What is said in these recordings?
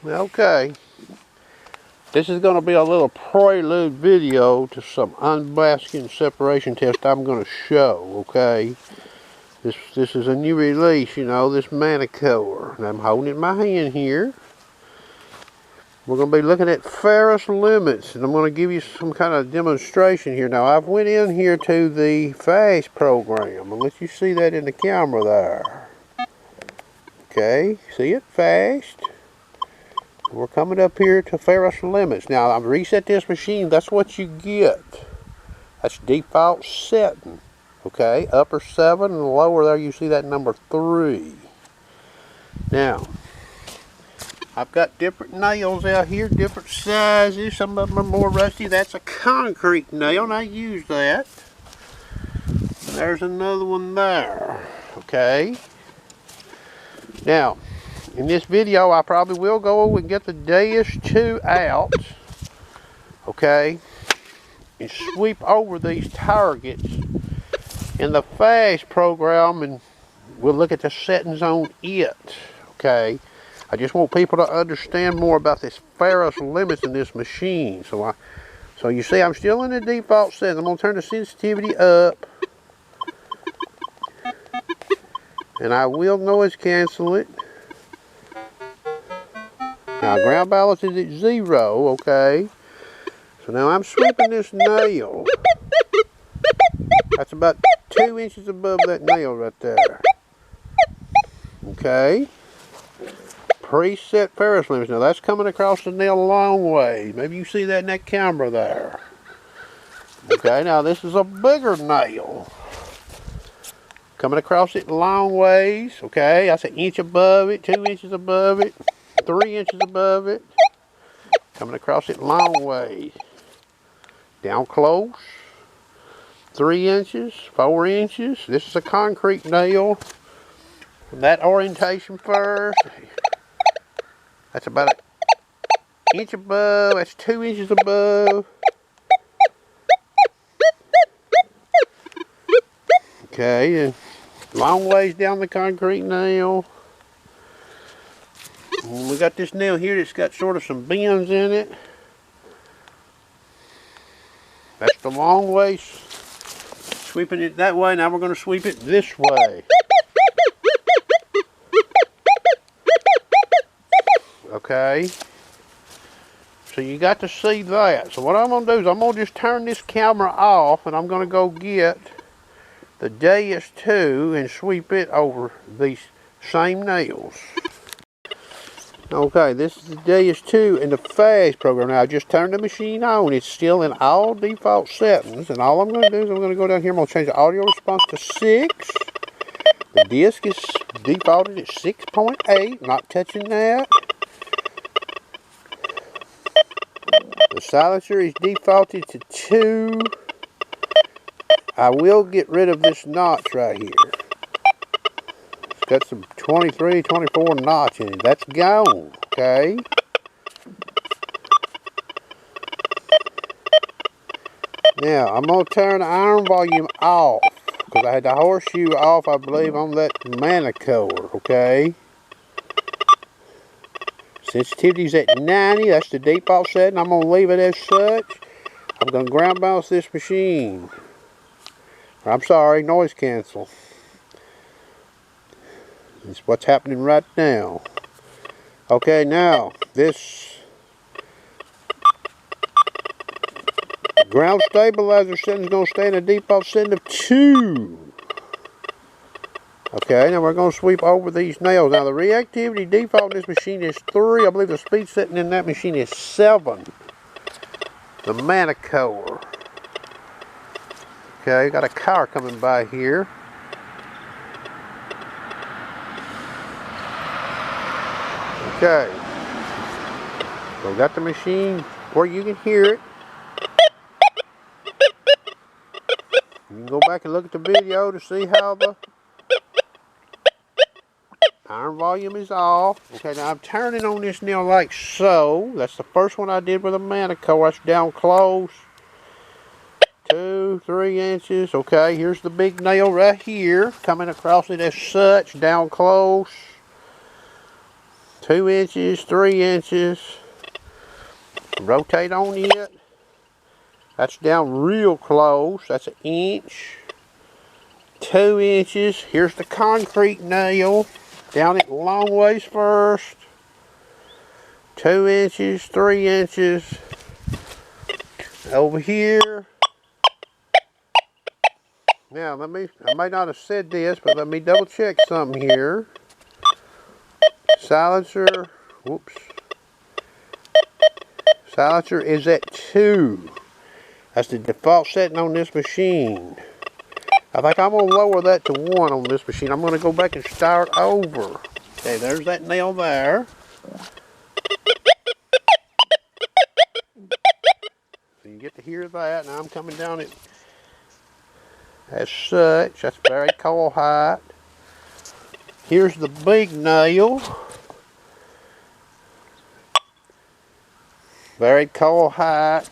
Okay, this is going to be a little prelude video to some unmasking separation test I'm going to show, okay? This is a new release, you know, this Manticore. And I'm holding it in my hand here. We're going to be looking at ferrous limits, and I'm going to give you some kind of demonstration here. Now, I've went in here to the fast program. I'll let you see that in the camera there. Okay, see it? Fast. We're coming up here to ferrous limits. Now, I've reset this machine. That's what you get. That's default setting. Okay, upper 7 and lower there you see that number 3. Now, I've got different nails out here, different sizes. Some of them are more rusty. That's a concrete nail, and I use that. There's another one there. Okay. Now, in this video, I probably will go and get the Deus 2 out. Okay. And sweep over these targets in the fast program, and we'll look at the settings on it. Okay. I just want people to understand more about this ferrous limits in this machine. So you see I'm still in the default setting. I'm going to turn the sensitivity up. And I will noise cancel it. Now ground balance is at 0, okay. So now I'm sweeping this nail. That's about 2 inches above that nail right there. Okay. Preset ferrous limits. Now that's coming across the nail a long way. Maybe you see that in that camera there. Okay, now this is a bigger nail. Coming across it long ways. Okay, that's an inch above it, 2 inches above it, 3 inches above it. Coming across it long ways. Down close. 3 inches, 4 inches. This is a concrete nail. From that orientation first. That's about an inch above. That's 2 inches above. Okay, and long ways down the concrete nail. And we got this nail here that's got sort of some bends in it. That's the long way. Sweeping it that way. Now we're going to sweep it this way. Okay, so you got to see that. So what I'm going to do is I'm going to just turn this camera off, and I'm going to go get the Deus 2 and sweep it over these same nails. Okay, this is the Deus 2 in the fast program. Now I just turned the machine on. It's still in all default settings, and all I'm going to do is I'm going to go down here. I'm going to change the audio response to 6. The disc is defaulted at 6.8. Not touching that. The silencer is defaulted to 2. I will get rid of this notch right here. It's got some 23, 24 notch in it. That's gone, okay? Now, I'm going to turn the iron volume off, because I had the horseshoe off, I believe, on that Manticore, okay? Sensitivity's at 90, that's the default setting. I'm going to leave it as such. I'm going to ground balance this machine. I'm sorry, noise cancel. That's what's happening right now. Okay, now, this ground stabilizer setting is going to stay in a default setting of 2. Okay, now we're going to sweep over these nails. Now the reactivity default in this machine is 3. I believe the speed setting in that machine is 7. The Manticore. Okay, got a car coming by here. Okay. So got the machine where you can hear it. You can go back and look at the video to see how the iron volume is off. Okay, now I'm turning on this nail like so. That's the first one I did with a Manticore. That's down close. 2, 3 inches. Okay, here's the big nail right here. Coming across it as such. Down close. 2 inches, 3 inches. Rotate on it. That's down real close. That's 1 inch. 2 inches. Here's the concrete nail. Down it long ways first. 2 inches, 3 inches. Over here. Now I may not have said this, but let me double check something here. Silencer, whoops. Silencer is at 2. That's the default setting on this machine. I think I'm going to lower that to 1 on this machine. I'm going to go back and start over. Okay, there's that nail there. So you get to hear that. Now I'm coming down it as such. That's very coil height. Here's the big nail. Very coil height.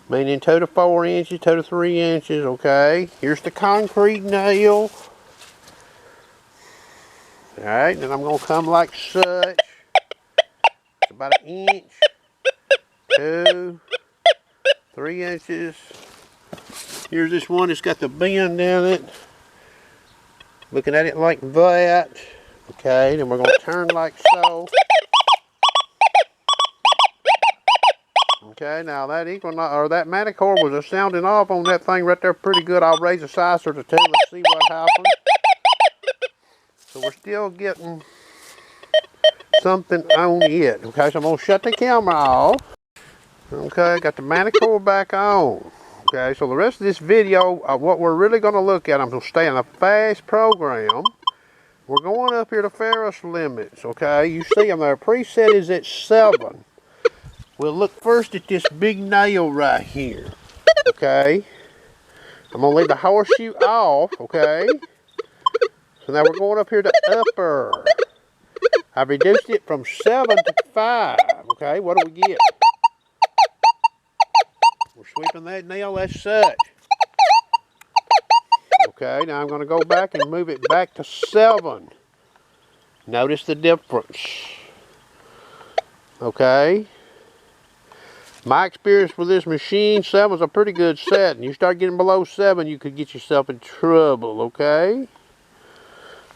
Meaning 2 to 4 inches, 2 to 3 inches, okay. Here's the concrete nail. Alright, then I'm going to come like such. It's about 1 inch, 2, 3 inches. Here's this one that's got the bend in it. Looking at it like that. Okay, then we're going to turn like so. Okay, now that that Manticore was sounding off on that thing right there pretty good. I'll raise the sizer to 2. Let's see what happens. So we're still getting something on it. Okay, so I'm going to shut the camera off. Okay, got the Manticore back on. Okay, so the rest of this video, what we're really going to look at, I'm going to stay in a fast program. We're going up here to ferrous limits. Okay, you see them there. Preset is at 7. We'll look first at this big nail right here, okay? I'm going to leave the horseshoe off, okay? So now we're going up here to upper. I've reduced it from 7 to 5, okay? What do we get? We're sweeping that nail as such. Okay, now I'm going to go back and move it back to 7. Notice the difference. Okay? My experience with this machine, 7's a pretty good set. And you start getting below 7, you could get yourself in trouble, okay?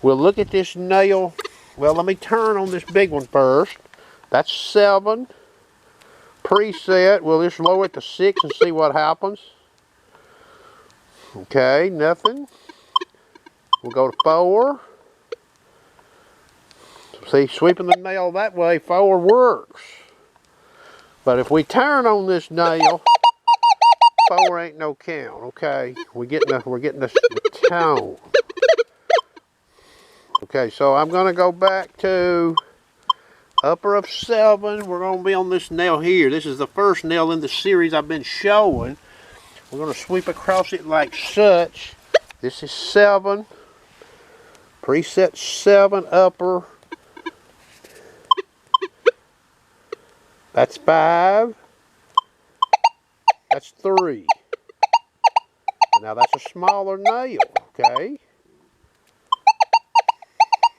We'll look at this nail. Well, let me turn on this big one first. That's 7. Preset. We'll just lower it to 6 and see what happens. Okay, nothing. We'll go to 4. See, sweeping the nail that way, 4 works. But if we turn on this nail, 4 ain't no count. Okay, we're getting the tone. Okay, so I'm going to go back to upper of 7. We're going to be on this nail here. This is the first nail in the series I've been showing. We're going to sweep across it like such. This is 7. Preset 7 upper. That's 5. That's 3. Now that's a smaller nail, okay?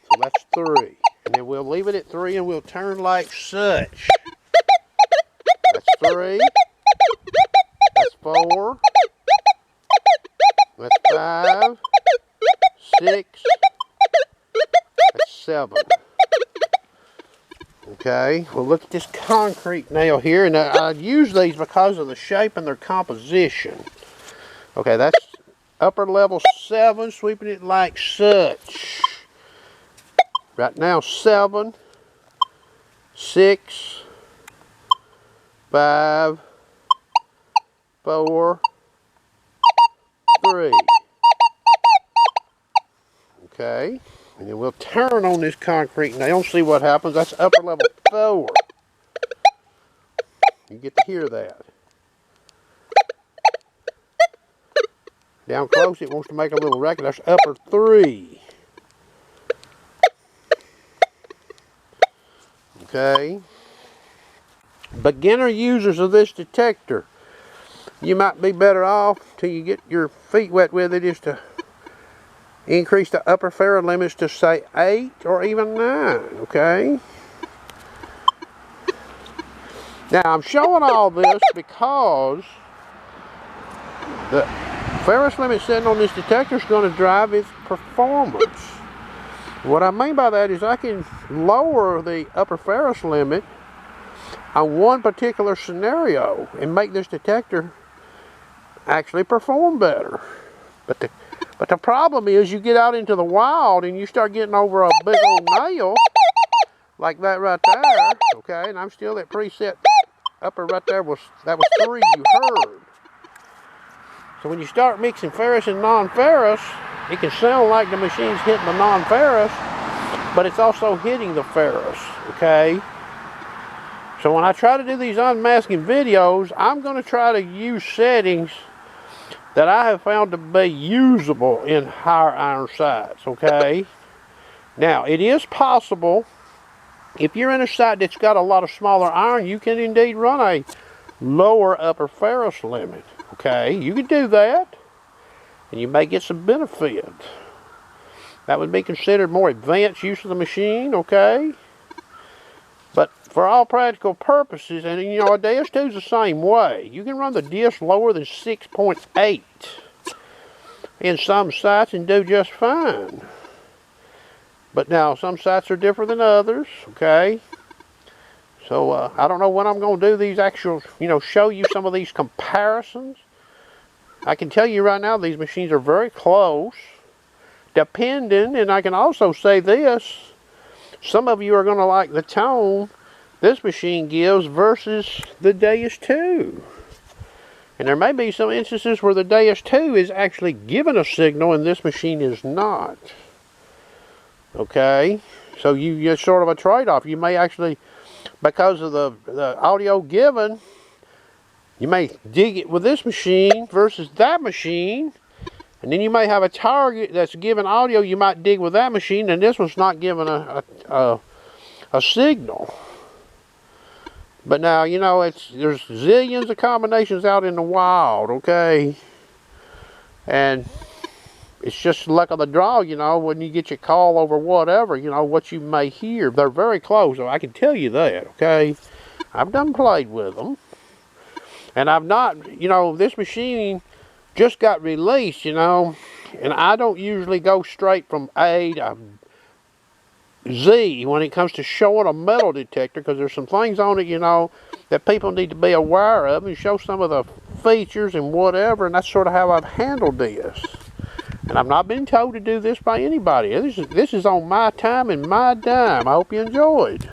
So that's 3. And then we'll leave it at 3 and we'll turn like such. That's 3. That's 4. That's 5. 6. That's 7. Okay, well look at this concrete nail here, and I use these because of the shape and their composition. Okay, that's upper level 7, sweeping it like such. Right now 7, 6, 5, 4, 3. Okay. And then we'll turn on this concrete nail and see what happens. That's upper level 4. You get to hear that. Down close, it wants to make a little racket. That's upper 3. Okay. Beginner users of this detector, you might be better off till you get your feet wet with it, is to increase the upper ferrous limits to say 8 or even 9, okay? Now I'm showing all this because the ferrous limit setting on this detector is going to drive its performance. What I mean by that is I can lower the upper ferrous limit on one particular scenario and make this detector actually perform better. But the problem is you get out into the wild and you start getting over a big old nail like that right there, okay? And I'm still at preset upper right there, that was 3 you heard. So when you start mixing ferrous and non-ferrous, it can sound like the machine's hitting the non-ferrous, but it's also hitting the ferrous, okay? So when I try to do these unmasking videos, I'm going to try to use settings that I have found to be usable in higher iron sights, okay? Now, it is possible, if you're in a sight that's got a lot of smaller iron, you can indeed run a lower upper ferrous limit, okay? You can do that, and you may get some benefit. That would be considered more advanced use of the machine, okay? But for all practical purposes, and you know, a DS2 is the same way. You can run the disc lower than 6.8 in some sites and do just fine. But now, some sites are different than others, okay? So, I don't know when I'm going to do these actual, you know, show you some of these comparisons. I can tell you right now, these machines are very close, depending, and I can also say this, some of you are going to like the tone this machine gives versus the DS2. And there may be some instances where the DS2 is actually giving a signal and this machine is not. Okay? So you get sort of a trade-off. You may actually, because of the audio given, you may dig it with this machine versus that machine. And then you may have a target that's giving audio you might dig with that machine, and this one's not giving a signal. But now, you know, there's zillions of combinations out in the wild, okay? And it's just luck of the draw, you know, when you get your call over whatever, you know, what you may hear. They're very close, so I can tell you that, okay? I've done played with them. And I've not, you know, this machine just got released, you know, and I don't usually go straight from A to Z when it comes to showing a metal detector, because there's some things on it, you know, that people need to be aware of and show some of the features and whatever, and that's sort of how I've handled this. And I've not been told to do this by anybody. This is on my time and my dime. I hope you enjoyed.